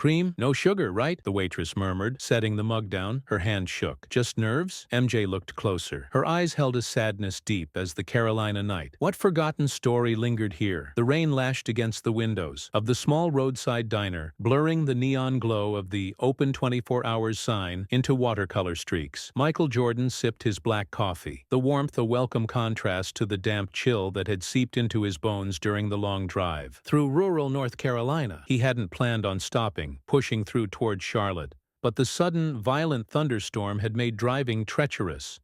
cream? No sugar, right?" the waitress murmured, setting the mug down. Her hand shook. "Just nerves?" MJ looked closer. Her eyes held a sadness deep as the Carolina night. What forgotten story lingered here? The rain lashed against the windows of the small roadside diner, blurring the neon glow of the "Open 24 Hours" sign into watercolor streaks. Michael Jordan sipped his black coffee, the warmth a welcome contrast to the damp chill that had seeped into his bones during the long drive. Through rural North Carolina, he hadn't planned on stopping, pushing through toward Charlotte. But the sudden, violent thunderstorm had made driving treacherous.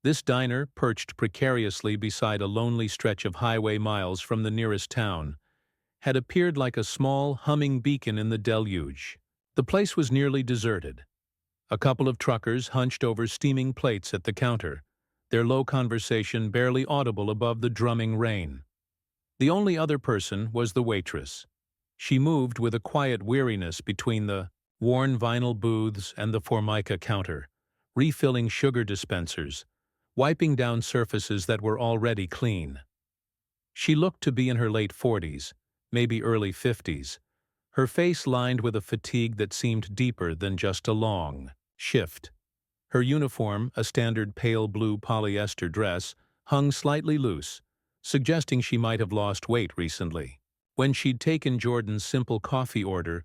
This diner, perched precariously beside a lonely stretch of highway miles from the nearest town, had appeared like a small, humming beacon in the deluge. The place was nearly deserted. A couple of truckers hunched over steaming plates at the counter, their low conversation barely audible above the drumming rain. The only other person was the waitress. She moved with a quiet weariness between the worn vinyl booths and the Formica counter, refilling sugar dispensers, wiping down surfaces that were already clean. She looked to be in her late 40s, maybe early 50s, her face lined with a fatigue that seemed deeper than just a long shift. Her uniform, a standard pale blue polyester dress, hung slightly loose, suggesting she might have lost weight recently. When she'd taken Jordan's simple coffee order,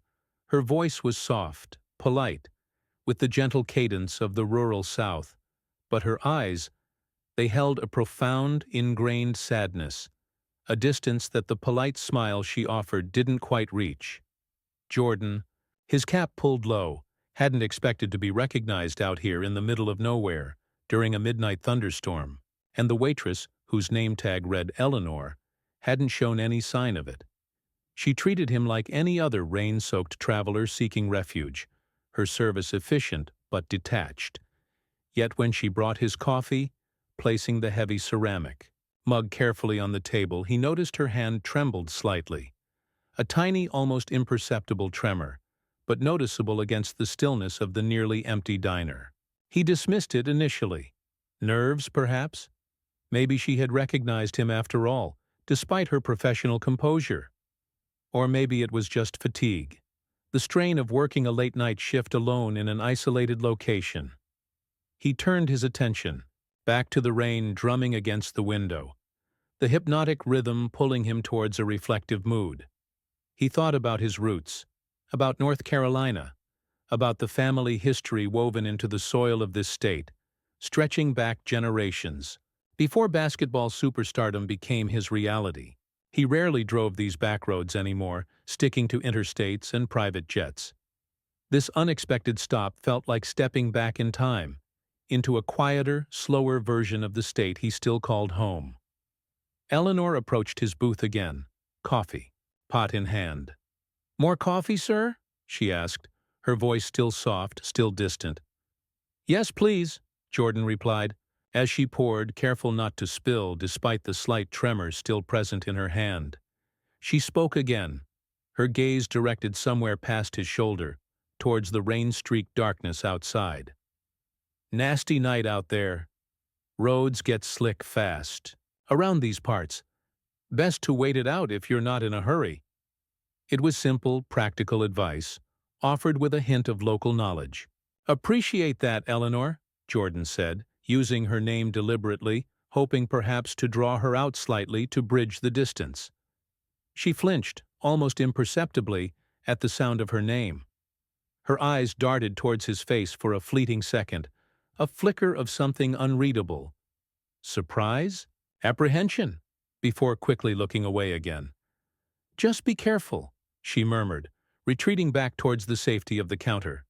her voice was soft, polite, with the gentle cadence of the rural South, but her eyes, they held a profound, ingrained sadness, a distance that the polite smile she offered didn't quite reach. Jordan, his cap pulled low, hadn't expected to be recognized out here in the middle of nowhere during a midnight thunderstorm, and the waitress, whose name tag read Eleanor, hadn't shown any sign of it. She treated him like any other rain-soaked traveler seeking refuge, her service efficient but detached. Yet when she brought his coffee, placing the heavy ceramic mug carefully on the table, he noticed her hand trembled slightly. A tiny, almost imperceptible tremor, but noticeable against the stillness of the nearly empty diner. He dismissed it initially. Nerves, perhaps? Maybe she had recognized him after all, despite her professional composure. Or maybe it was just fatigue, the strain of working a late-night shift alone in an isolated location. He turned his attention back to the rain drumming against the window, the hypnotic rhythm pulling him towards a reflective mood. He thought about his roots, about North Carolina, about the family history woven into the soil of this state, stretching back generations. Before basketball superstardom became his reality, he rarely drove these backroads anymore, sticking to interstates and private jets. This unexpected stop felt like stepping back in time, into a quieter, slower version of the state he still called home. Eleanor approached his booth again, coffee, pot in hand. "More coffee, sir?" she asked, her voice still soft, still distant. "Yes, please," Jordan replied, as she poured, careful not to spill despite the slight tremor still present in her hand. She spoke again, her gaze directed somewhere past his shoulder, towards the rain-streaked darkness outside. "Nasty night out there. Roads get slick fast. Around these parts. Best to wait it out if you're not in a hurry." It was simple, practical advice, offered with a hint of local knowledge. "Appreciate that, Eleanor," Jordan said, using her name deliberately, hoping perhaps to draw her out slightly to bridge the distance. She flinched, almost imperceptibly, at the sound of her name. Her eyes darted towards his face for a fleeting second, a flicker of something unreadable. Surprise? Apprehension? Before quickly looking away again. "Just be careful," she murmured, retreating back towards the safety of the counter.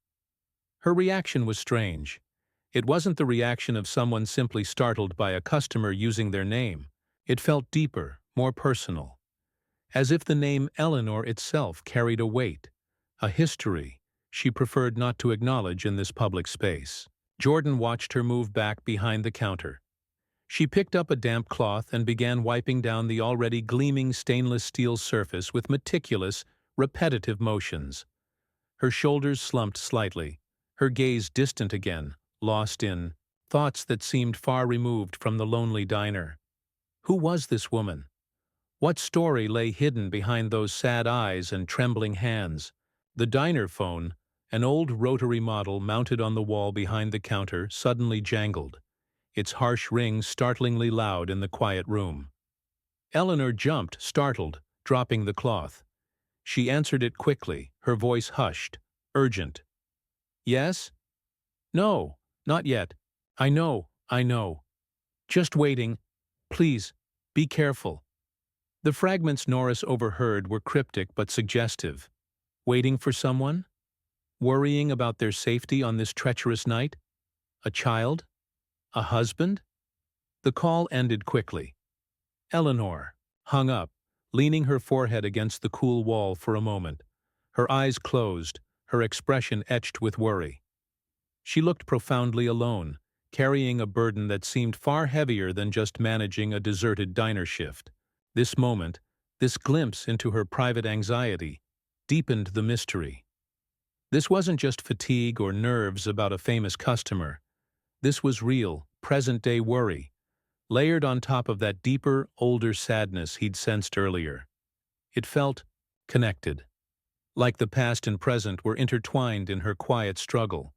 Her reaction was strange. It wasn't the reaction of someone simply startled by a customer using their name. It felt deeper, more personal. As if the name Eleanor itself carried a weight, a history she preferred not to acknowledge in this public space. Jordan watched her move back behind the counter. She picked up a damp cloth and began wiping down the already gleaming stainless steel surface with meticulous, repetitive motions. Her shoulders slumped slightly, her gaze distant again, lost in thoughts that seemed far removed from the lonely diner. Who was this woman? What story lay hidden behind those sad eyes and trembling hands? The diner phone, an old rotary model mounted on the wall behind the counter, suddenly jangled, its harsh ring startlingly loud in the quiet room. Eleanor jumped, startled, dropping the cloth. She answered it quickly, her voice hushed, urgent. "Yes? No, not yet. I know. Just waiting. Please, be careful." The fragments Norris overheard were cryptic but suggestive. Waiting for someone? Worrying about their safety on this treacherous night? A child? A husband? The call ended quickly. Eleanor hung up, leaning her forehead against the cool wall for a moment. Her eyes closed, her expression etched with worry. She looked profoundly alone, carrying a burden that seemed far heavier than just managing a deserted diner shift. This moment, this glimpse into her private anxiety, deepened the mystery. This wasn't just fatigue or nerves about a famous customer. This was real, present-day worry, layered on top of that deeper, older sadness he'd sensed earlier. It felt connected, like the past and present were intertwined in her quiet struggle.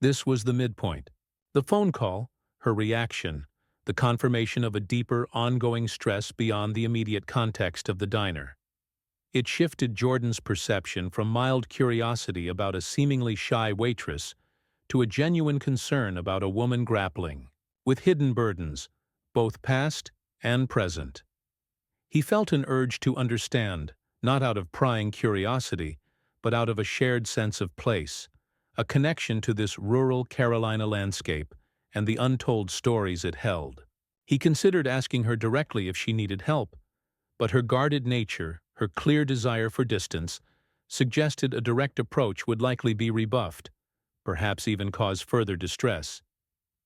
This was the midpoint. The phone call, her reaction, the confirmation of a deeper, ongoing stress beyond the immediate context of the diner. It shifted Jordan's perception from mild curiosity about a seemingly shy waitress to a genuine concern about a woman grappling with hidden burdens, both past and present. He felt an urge to understand, not out of prying curiosity, but out of a shared sense of place, a connection to this rural Carolina landscape and the untold stories it held. He considered asking her directly if she needed help, but her guarded nature, her clear desire for distance, suggested a direct approach would likely be rebuffed, perhaps even cause further distress.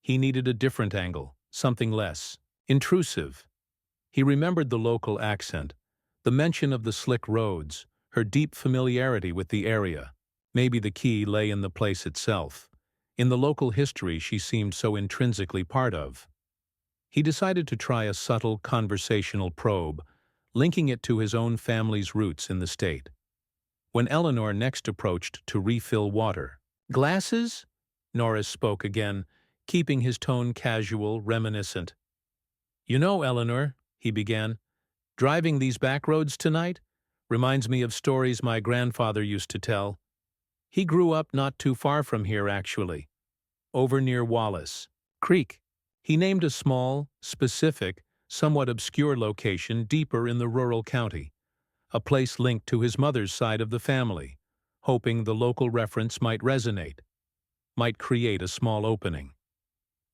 He needed a different angle, something less intrusive. He remembered the local accent, the mention of the slick roads, her deep familiarity with the area. Maybe the key lay in the place itself, in the local history she seemed so intrinsically part of. He decided to try a subtle conversational probe, linking it to his own family's roots in the state. When Eleanor next approached to refill water, "Glasses?" Norris spoke again, keeping his tone casual, reminiscent. "You know, Eleanor," he began, "driving these back roads tonight reminds me of stories my grandfather used to tell. He grew up not too far from here, actually, over near Wallace Creek." He named a small, specific, somewhat obscure location deeper in the rural county, a place linked to his mother's side of the family, hoping the local reference might resonate, might create a small opening.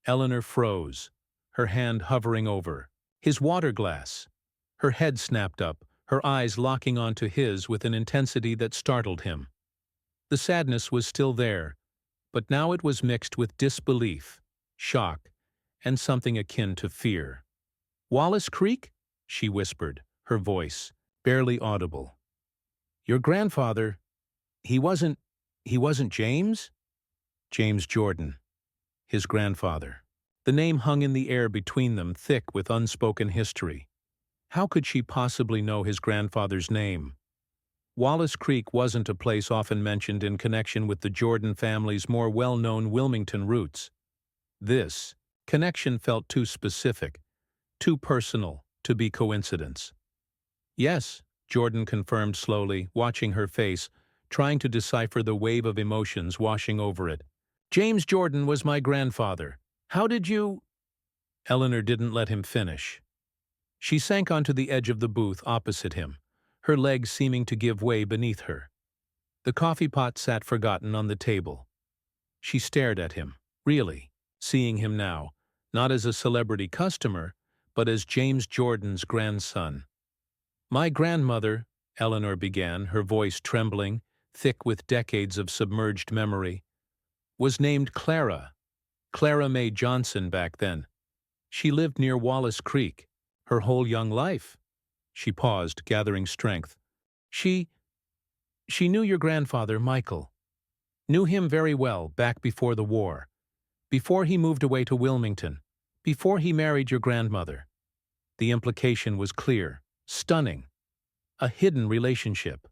Eleanor froze, her hand hovering over his water glass. Her head snapped up, her eyes locking onto his with an intensity that startled him. The sadness was still there, but now it was mixed with disbelief, shock, and something akin to fear. "Wallace Creek?" she whispered, her voice barely audible. "Your grandfather, he wasn't James?" James Jordan, his grandfather. The name hung in the air between them, thick with unspoken history. How could she possibly know his grandfather's name? Wallace Creek wasn't a place often mentioned in connection with the Jordan family's more well-known Wilmington roots. This connection felt too specific, too personal, to be coincidence. "Yes," Jordan confirmed slowly, watching her face, trying to decipher the wave of emotions washing over it. "James Jordan was my grandfather. How did you—" Eleanor didn't let him finish. She sank onto the edge of the booth opposite him, her legs seeming to give way beneath her. The coffee pot sat forgotten on the table. She stared at him, really, seeing him now, not as a celebrity customer, but as James Jordan's grandson. "My grandmother," Eleanor began, her voice trembling, thick with decades of submerged memory, "was named Clara May Johnson back then. She lived near Wallace Creek, her whole young life." She paused, gathering strength. She knew your grandfather, Michael. Knew him very well back before the war, before he moved away to Wilmington, before he married your grandmother." The implication was clear, stunning. A hidden relationship.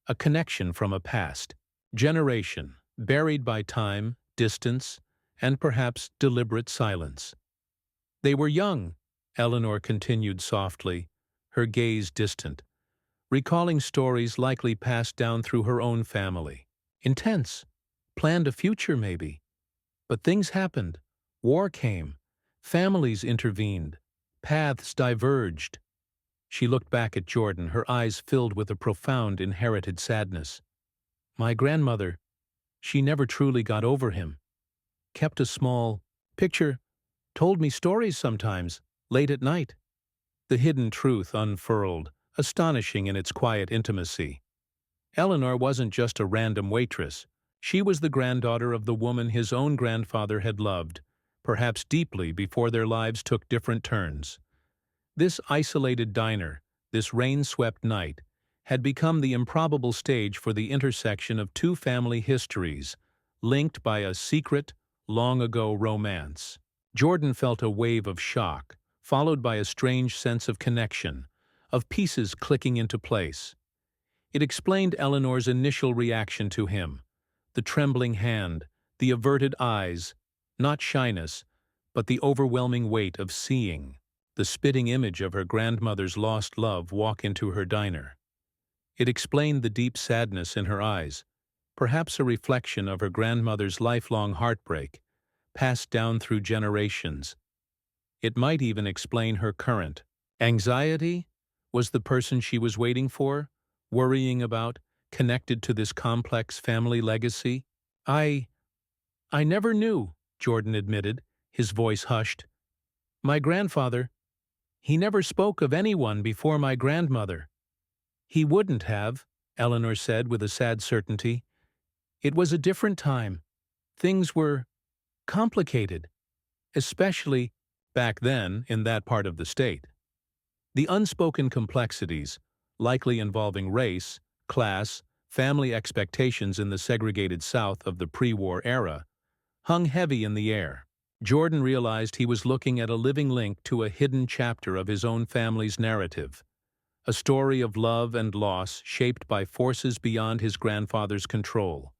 a connection from a past generation, buried by time, distance, and perhaps deliberate silence. They were young, Eleanor continued softly, her gaze distant, recalling stories likely passed down through her own family. Intense. Planned a future, maybe. But things happened. War came. Families intervened. Paths diverged. She looked back at Jordan, her eyes filled with a profound inherited sadness. My grandmother, she never truly got over him. Kept a small picture, told me stories sometimes, late at night. The hidden truth unfurled, astonishing in its quiet intimacy. Eleanor wasn't just a random waitress. She was the granddaughter of the woman his own grandfather had loved, perhaps deeply before their lives took different turns. This isolated diner, this rain-swept night, had become the improbable stage for the intersection of two family histories, linked by a secret, long-ago romance. Jordan felt a wave of shock, followed by a strange sense of connection, of pieces clicking into place. It explained Eleanor's initial reaction to him, the trembling hand, the averted eyes, not shyness, but the overwhelming weight of seeing the spitting image of her grandmother's lost love walk into her diner. It explained the deep sadness in her eyes, perhaps a reflection of her grandmother's lifelong heartbreak, passed down through generations. It might even explain her current anxiety. Was the person she was waiting for, worrying about, connected to this complex family legacy? I never knew, Jordan admitted, his voice hushed. My grandfather, he never spoke of anyone before my grandmother. He wouldn't have, Eleanor said with a sad certainty. It was a different time. Things were complicated, especially back then in that part of the state. The unspoken complexities, likely involving race, class, family expectations in the segregated South of the pre-war era, hung heavy in the air. Jordan realized he was looking at a living link to a hidden chapter of his own family's narrative, a story of love and loss shaped by forces beyond his grandfather's control,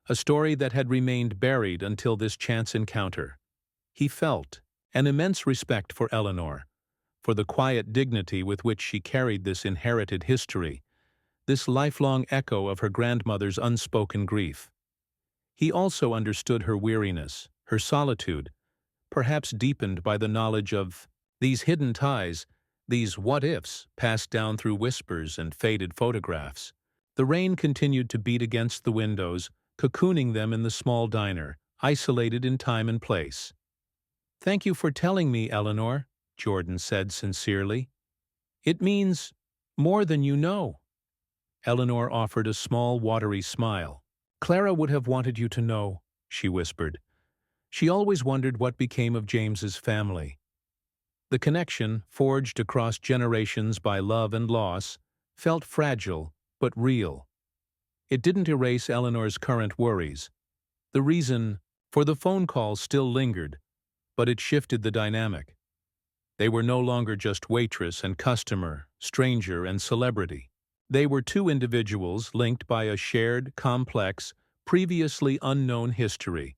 a story that had remained buried until this chance encounter. He felt an immense respect for Eleanor, for the quiet dignity with which she carried this inherited history, this lifelong echo of her grandmother's unspoken grief. He also understood her weariness, her solitude, perhaps deepened by the knowledge of these hidden ties, these what-ifs passed down through whispers and faded photographs. The rain continued to beat against the windows, cocooning them in the small diner, isolated in time and place. Thank you for telling me, Eleanor, Jordan said sincerely. It means more than you know. Eleanor offered a small, watery smile. Clara would have wanted you to know, she whispered. She always wondered what became of James's family. The connection, forged across generations by love and loss, felt fragile but real. It didn't erase Eleanor's current worries. The reason for the phone call still lingered, but it shifted the dynamic. They were no longer just waitress and customer, stranger and celebrity. They were two individuals linked by a shared, complex, previously unknown history,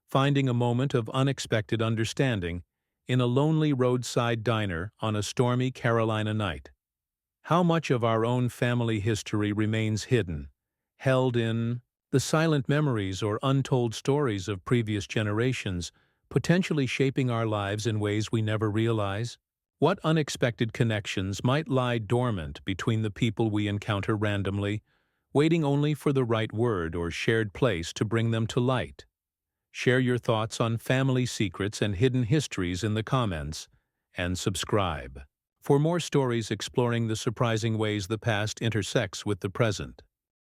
finding a moment of unexpected understanding in a lonely roadside diner on a stormy Carolina night. How much of our own family history remains hidden, held in the silent memories or untold stories of previous generations, potentially shaping our lives in ways we never realize? What unexpected connections might lie dormant between the people we encounter randomly, waiting only for the right word or shared place to bring them to light? Share your thoughts on family secrets and hidden histories in the comments, and subscribe for more stories exploring the surprising ways the past intersects with the present.